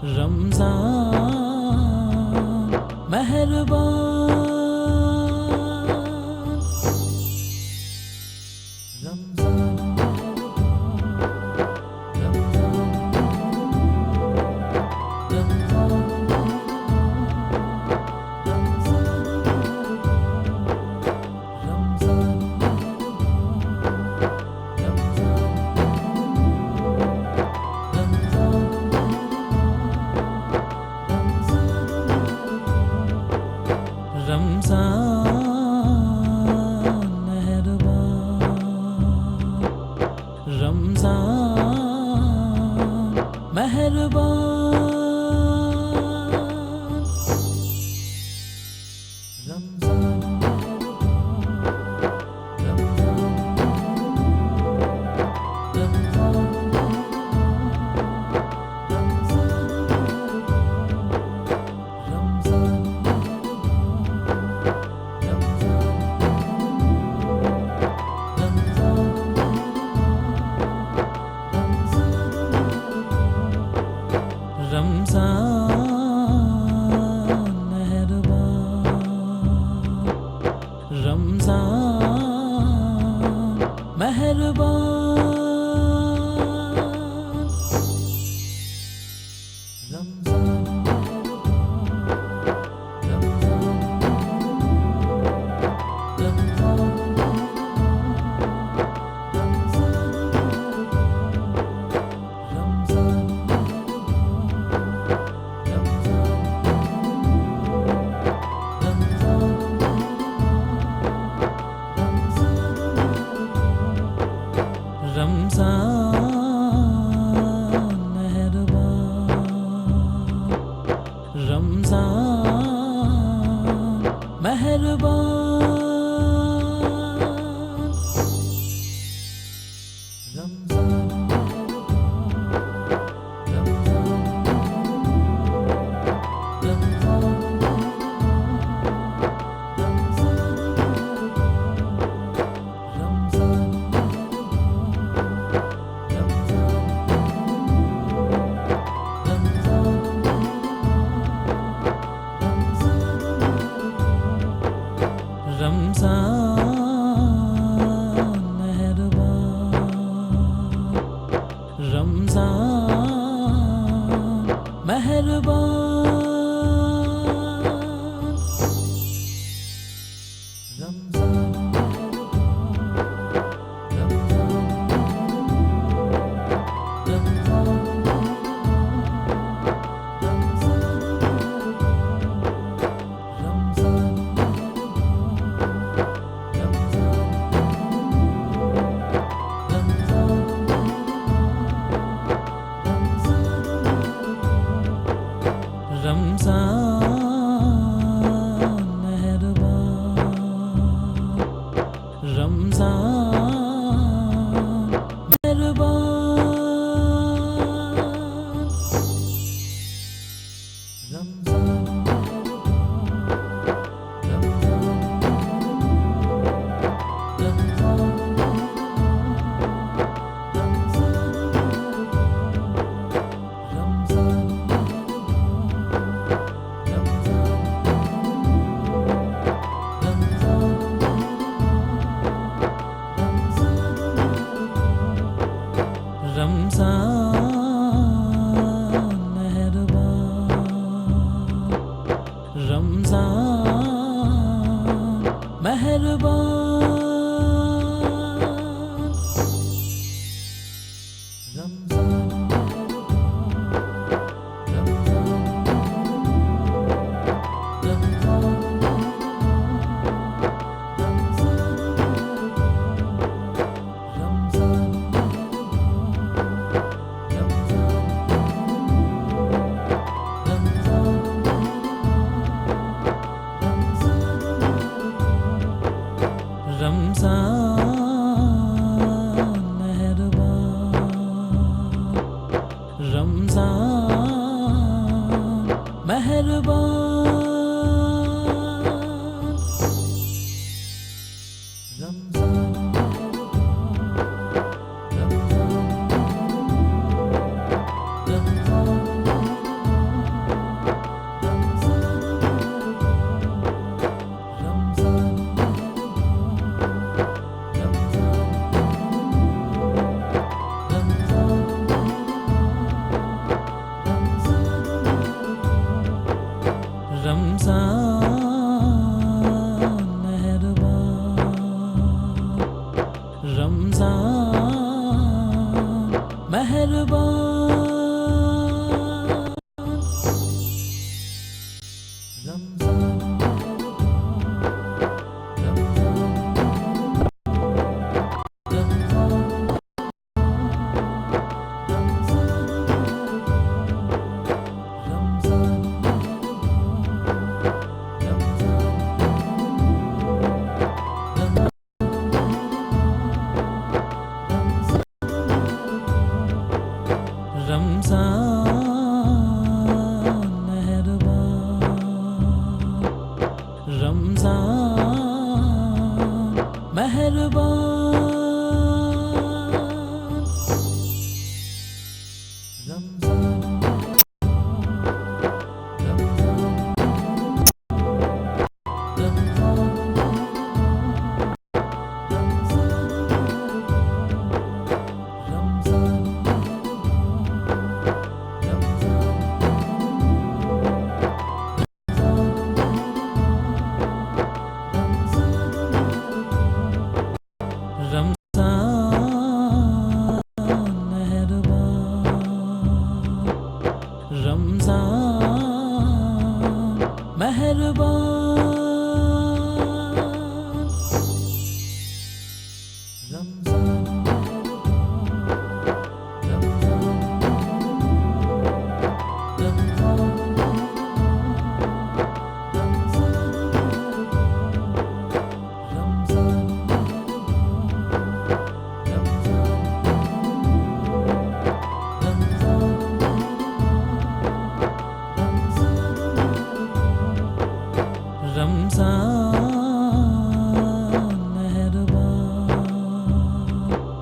रमज़ान मेहरबान रमज़ान मेहरबान रमज़ान मेहरबान रमज़ान मेहरबान रमज़ान मेहरबान रमज़ान मेहरबान रमज़ान रमज़ान मेहरबान, रमज़ान मेहरबान,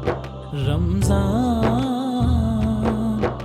रमज़ान मेहरबान, रमज़ान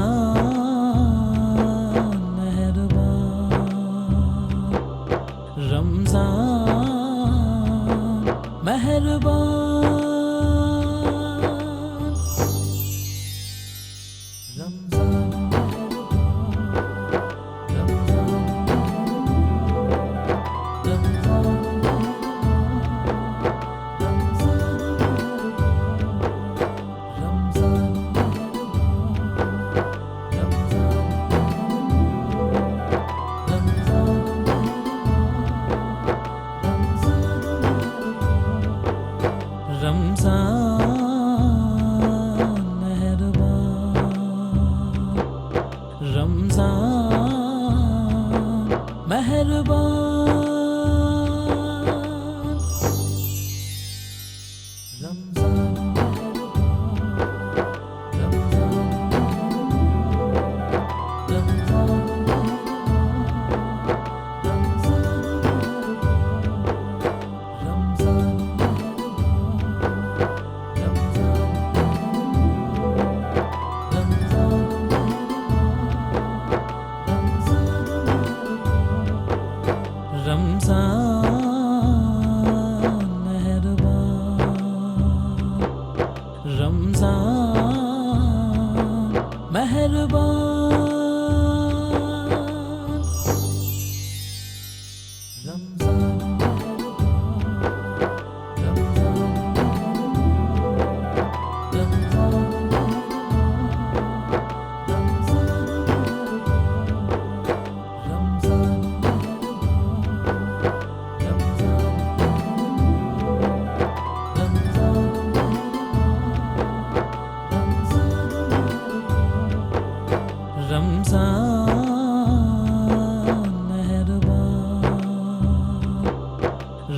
रमज़ान मेहरबान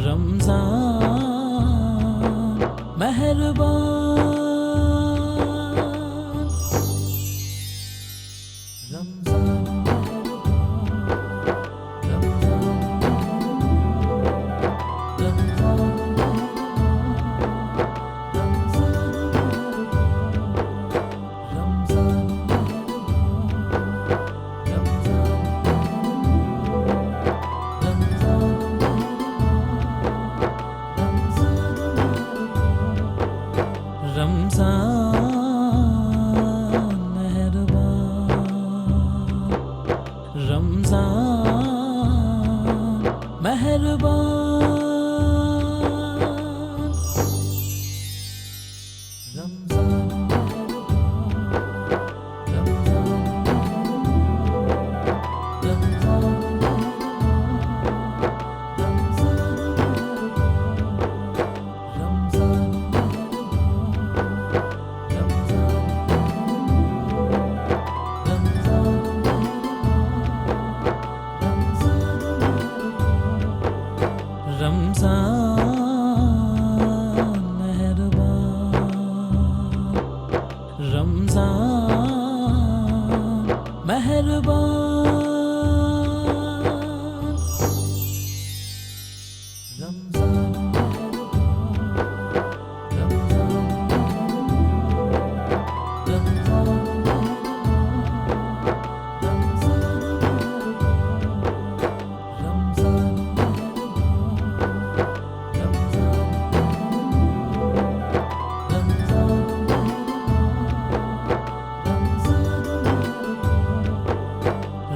रमज़ान मेहरबान रमज़ान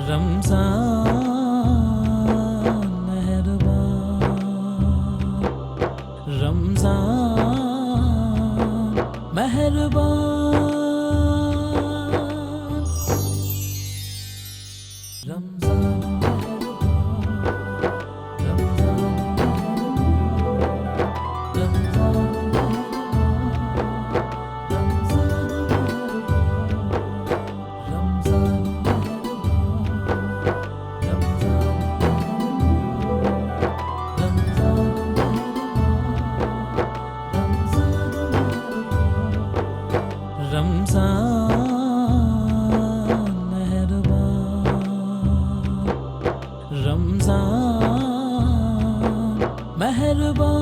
रमज़ान मेहरबान, रमज़ान मेहरबान, रमज़ान रमज़ान मेहरबान, रमज़ान मेहरबान,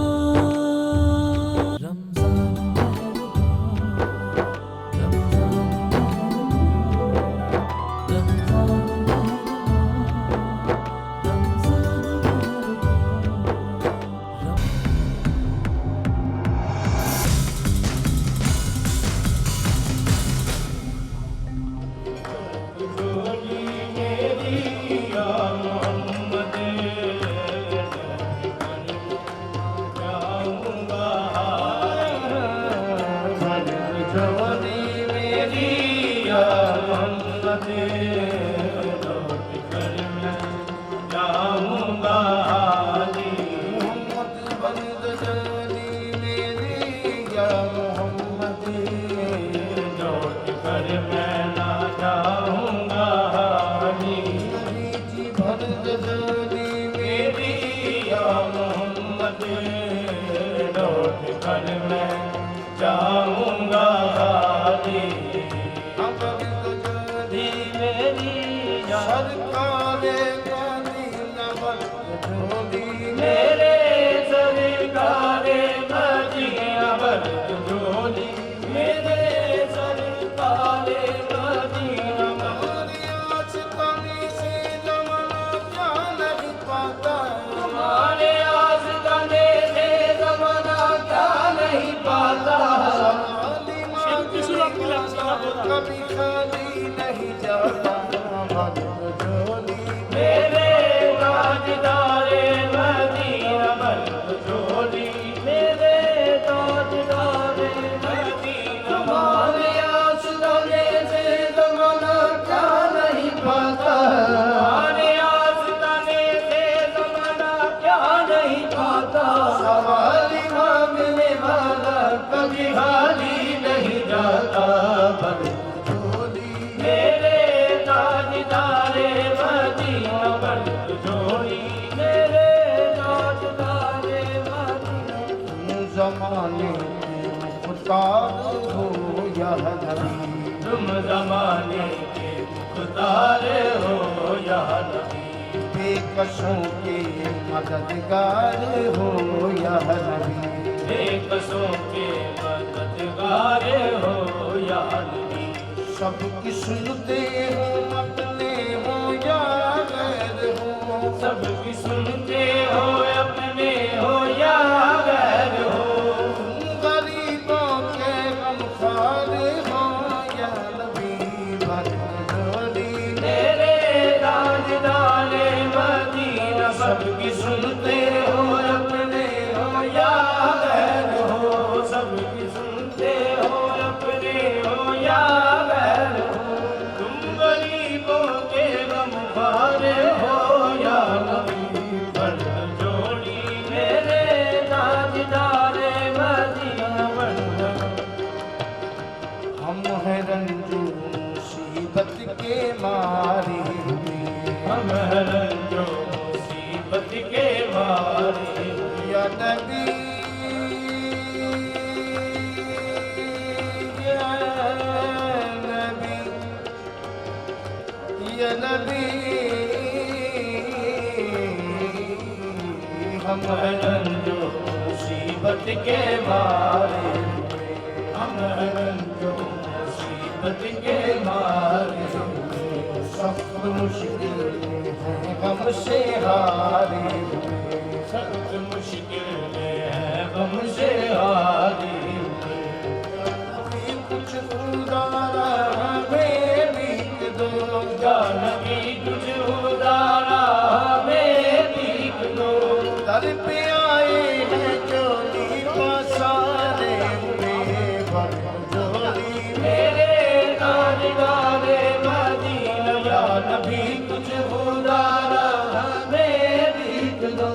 जाऊंगा हाली अब तुझी मेरी सरकारे गाली नमक झोली मेरे सरकारे गाली नमक झोली मेरे सरकारे गाली नमक आज कमी से जमाना क्या नहीं पाता तुम्हारे आज कमी से जमाना क्या नहीं पाता कभी खाली नहीं जाता मेरे ताजदारे मदीना बंद झोली मेरे ताजदारे मदीना हमारे आस्ताने से ज़माना क्या नहीं पाता हमारे आस्ताने से ज़माना क्या नहीं पाता सवाली मांगने वाला कभी खाली नहीं जाता मेरे ताजदारे मदीना बंद झोली मेरे ताजदारे मदीना ज़माने के मुख्तार हो या नबी तुम ज़माने के मुख्तार हो या नबी बेकसों के मददगार हो या नबी बेकसों के मददगार हो या नबी सबकी सुनते हो अपने हो या गैर हो सबकी सुनते हो अपने हो या गैर हो गरीबों के गमखार हो या नबी बदलोली मेरे ताजदारे मदीना सबकी सुनते हो अपने हो या गैर हो सबकी सुनते हो अपने हो या गैर हो तुम गरीबों के गमखार हो या नबी बंद जोड़ी मेरे ताजदारे मदीना बंद हम हैं रंजू मुसीबत के मारे हुए हम रंजो मुसीबत के मारे या नबी या नबी या नबी हम रंजो मुसीबत के मारे हम रंजो मुसीबत के मारे सख्त मुश्किल है हमसे हारे हुए सख्त मुश्किल है हमसे हारे हुए अभी कुछ उदारा हमें भी दो जानवी तुझ नबी कुछ उदारा हमें भीख दो,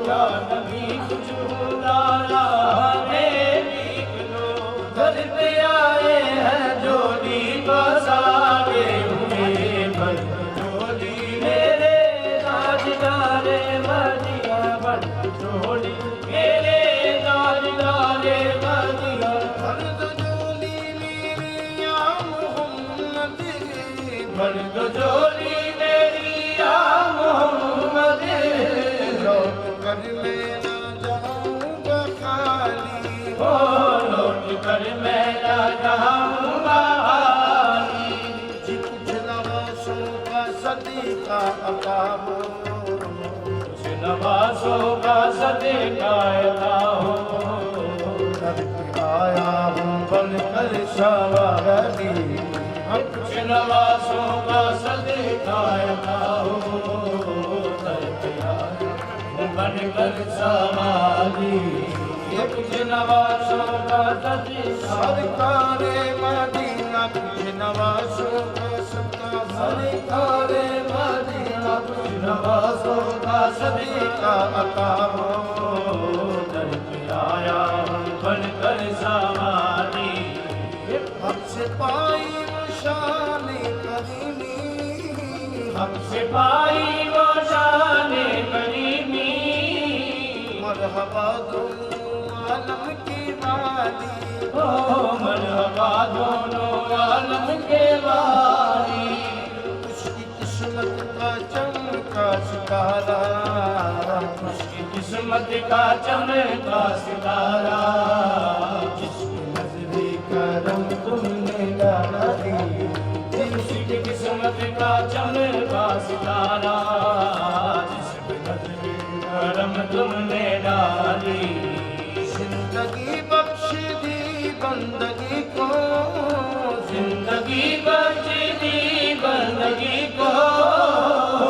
या नबी कुछ उदारा हमें भीख दो। दर पे आए हैं झोली पसारे हुए, भर झोली मेरे राजदारे मदिया, भर झोली मेरे राजदारे मदिया। फर्द जोली मेरी या मोहम्मद, मर्द झोली मेरी या मोहम्मद, लौट कर मैं ना जाऊंगा खाली, ओ लौट कर मैं ना जाऊंगा खाली। जी कुछ नवासों का सदीका अता हो, कुछ नवासों का सदका अता हो। दर पे आया हूँ बनकर सवारी, कुछ नवासों का सदका अता हो। दर पे आया हूँ बनकर सवारी, कुछ नवासों का सदका। सरकारे मदीना कुछ नवासों का सदका, सरकारे मदीना कुछ नवासों का सदका अता हो। दर पे आया हूँ बनकर सवारी। हमसे पाई वो शान करीमी, हमसे पाई वो शान करीमी, मरहबा दोनों आलम की वाली, ओ मरहबा दोनों आलम के वाली। उसकी किस्मत का चमका सितारा, उसकी किस्मत का चमका सितारा, जिसकी नजरे का रंग तुमने डाला दी, जिसकी किस्मत का चमका सितारा, जिसकी नजरे करम तुमने डाली। जिंदगी बख्श दी बंदगी को, जिंदगी बख्श दी बंदगी को,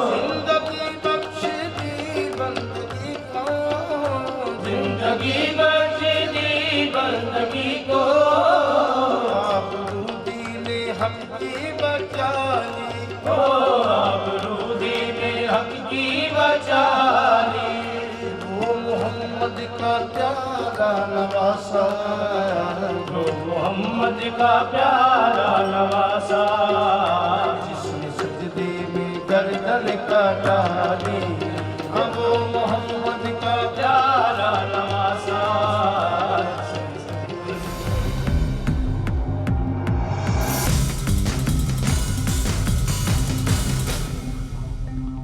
जिंदगी बख्श दी बंदगी को, जिंदगी बख्श दी बंदगी को। आबरूदी ने हक की बचाली, ओ आबरूदी ने हक की बचाली। वो मोहम्मद का प्यारा नवासा, वो मोहम्मद का प्यारा नवासा, जिसने सजदे में गर्दन का डाली, अब वो मोहम्मद